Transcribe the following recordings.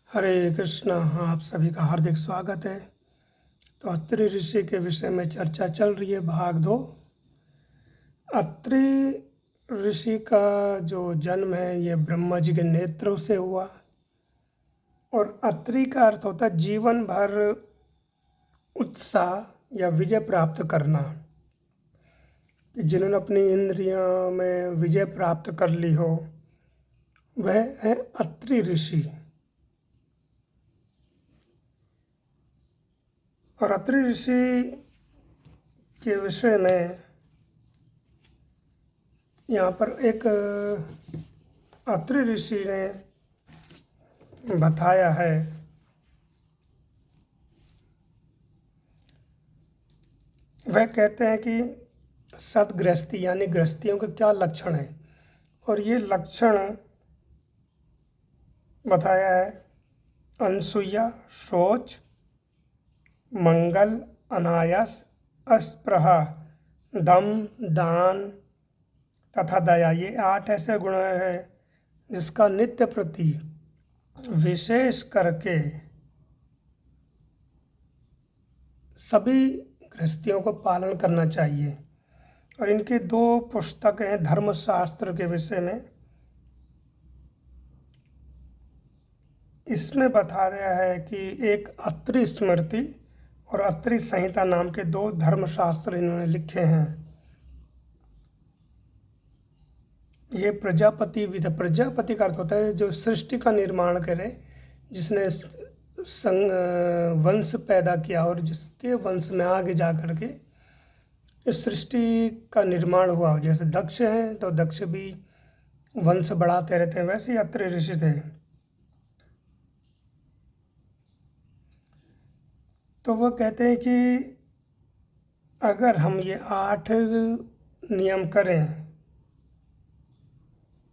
हरे कृष्णा। आप सभी का हार्दिक स्वागत है। तो अत्रि ऋषि के विषय में चर्चा चल रही है, भाग 2। अत्रि ऋषि का जो जन्म है ये ब्रह्मा जी के नेत्रों से हुआ। और अत्रि का अर्थ होता है जीवन भर उत्साह या विजय प्राप्त करना। कि जिन्होंने अपनी इंद्रियों में विजय प्राप्त कर ली हो वह है अत्रि ऋषि। और अत्रि ऋषि के विषय में यहाँ पर एक अत्रि ऋषि ने बताया है। वह कहते हैं कि सद्गृहस्थी यानी गृहस्थियों के क्या लक्षण हैं, और ये लक्षण बताया है। अनसूया, शौच, मंगल, अनायास, अस्पृहा, दम, दान तथा दया। ये 8 ऐसे गुण हैं जिसका नित्य प्रति विशेष करके सभी गृहस्थियों को पालन करना चाहिए। और इनकी 2 पुस्तक हैं धर्मशास्त्र के विषय में। इसमें बता रहा है कि एक अत्रि स्मृति और अत्रि संहिता नाम के 2 धर्मशास्त्र इन्होंने लिखे हैं। ये प्रजापति का अर्थ होता है जो सृष्टि का निर्माण करे, जिसने वंश पैदा किया और जिसके वंश में आगे जा कर के इस सृष्टि का निर्माण हुआ। जैसे दक्ष हैं तो दक्ष भी वंश बढ़ाते रहते हैं, वैसे ही अत्रि ऋषि थे। तो वो कहते हैं कि अगर हम ये 8 नियम करें,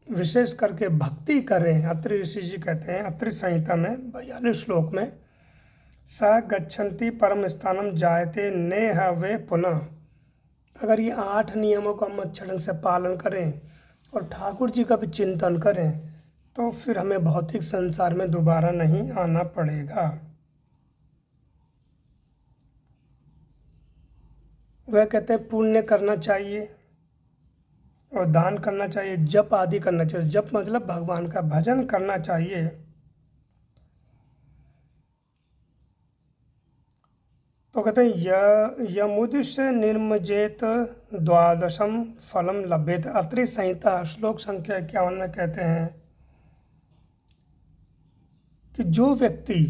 विशेष करके भक्ति करें। अत्रि ऋषि जी कहते हैं अत्रि संहिता में 42 श्लोक में, स गच्छन्ति परम स्थानम जायते नेह वे पुनः। अगर ये 8 नियमों का हम अच्छे ढंग से पालन करें और ठाकुर जी का भी चिंतन करें तो फिर हमें भौतिक संसार में दोबारा नहीं आना पड़ेगा। वह कहते हैं पुण्य करना चाहिए और दान करना चाहिए, जप आदि करना चाहिए। जप मतलब भगवान का भजन करना चाहिए। तो कहते हैं यमुदिश्य निर्मजेत द्वादशम फलम लभ्येत। अत्रि संहिता श्लोक संख्या 51 में कहते हैं कि जो व्यक्ति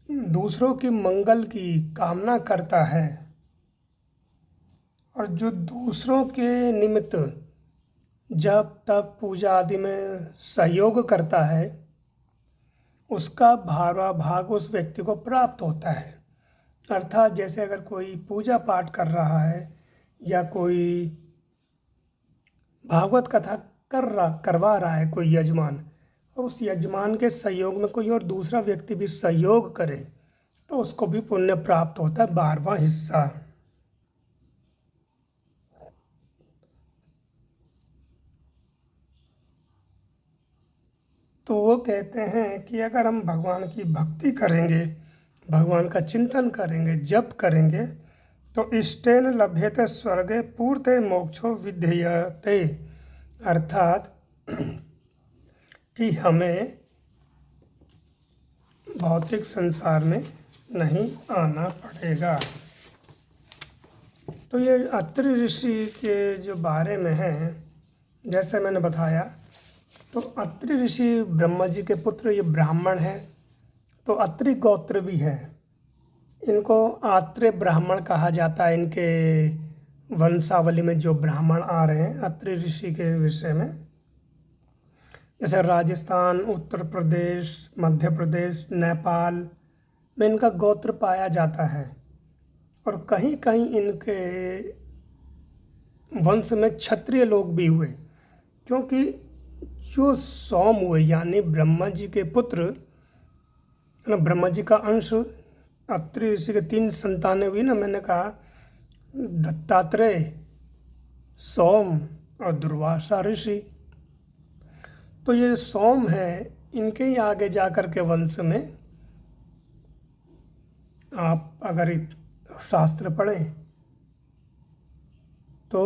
दूसरों की मंगल की कामना करता है और जो दूसरों के निमित्त जप तप पूजा आदि में सहयोग करता है उसका भारा भाग उस व्यक्ति को प्राप्त होता है। अर्थात जैसे अगर कोई पूजा पाठ कर रहा है या कोई भागवत कथा करवा रहा है कोई यजमान, और उस यजमान के सहयोग में कोई और दूसरा व्यक्ति भी सहयोग करे तो उसको भी पुण्य प्राप्त होता है, 12वां हिस्सा। तो वो कहते हैं कि अगर हम भगवान की भक्ति करेंगे, भगवान का चिंतन करेंगे, जप करेंगे तो इष्टेन लभ्यते स्वर्गे पूर्ते मोक्षो विधीयते। अर्थात कि हमें भौतिक संसार में नहीं आना पड़ेगा। तो ये अत्रि ऋषि के जो बारे में है, जैसे मैंने बताया, तो अत्रि ऋषि ब्रह्मा जी के पुत्र, ये ब्राह्मण हैं, तो अत्रि गोत्र भी है। इनको आत्रेय ब्राह्मण कहा जाता है। इनके वंशावली में जो ब्राह्मण आ रहे हैं अत्रि ऋषि के विषय में, जैसे राजस्थान, उत्तर प्रदेश, मध्य प्रदेश, नेपाल में इनका गोत्र पाया जाता है। और कहीं कहीं इनके वंश में क्षत्रिय लोग भी हुए, क्योंकि जो सोम हुए यानी ब्रह्मा जी के पुत्र, ना ब्रह्मा जी का अंश अत्रि ऋषि के 3 संतानें हुई ना, मैंने कहा दत्तात्रेय, सोम और दुर्वासा ऋषि। तो ये सोम है इनके ही आगे जा कर के वंश में आप अगर शास्त्र पढ़ें तो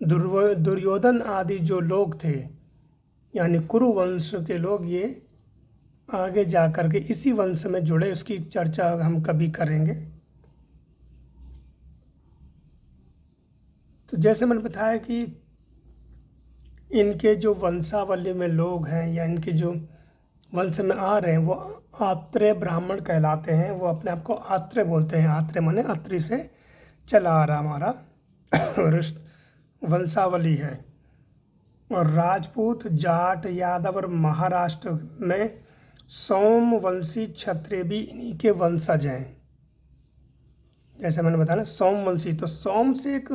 दुर्योधन आदि जो लोग थे, यानी कुरु वंश के लोग, ये आगे जा कर के इसी वंश में जुड़े। उसकी चर्चा हम कभी करेंगे। तो जैसे मैंने बताया कि इनके जो वंशावली में लोग हैं या इनके जो वंश में आ रहे हैं वो आत्रेय ब्राह्मण कहलाते हैं। वो अपने आप को आत्रेय बोलते हैं। आत्रेय माने अत्रि से चला आ रहा हमारा वंशावली है। और राजपूत, जाट, यादव और महाराष्ट्र में सोमवंशी क्षत्रिय भी इन्हीं के वंशज हैं। जैसे मैंने बताया ना, सोमवंशी, तो सोम से एक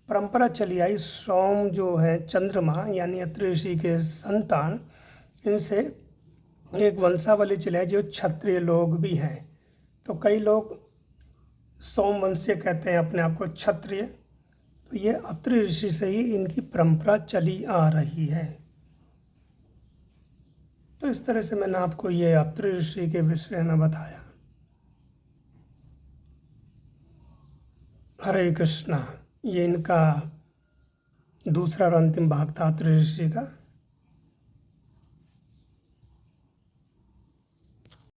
परंपरा चली आई। सोम जो है चंद्रमा, यानी अत्रि ऋषि के संतान, इनसे एक वंशावली चली आई जो क्षत्रिय लोग भी हैं। तो कई लोग सोमवंशीय कहते हैं अपने आप को, क्षत्रिय। तो ये अत्रि ऋषि से ही इनकी परंपरा चली आ रही है। तो इस तरह से मैंने आपको ये अत्रि ऋषि के विषय में बताया। हरे कृष्णा। ये इनका दूसरा और अंतिम भाग था अत्रि ऋषि का।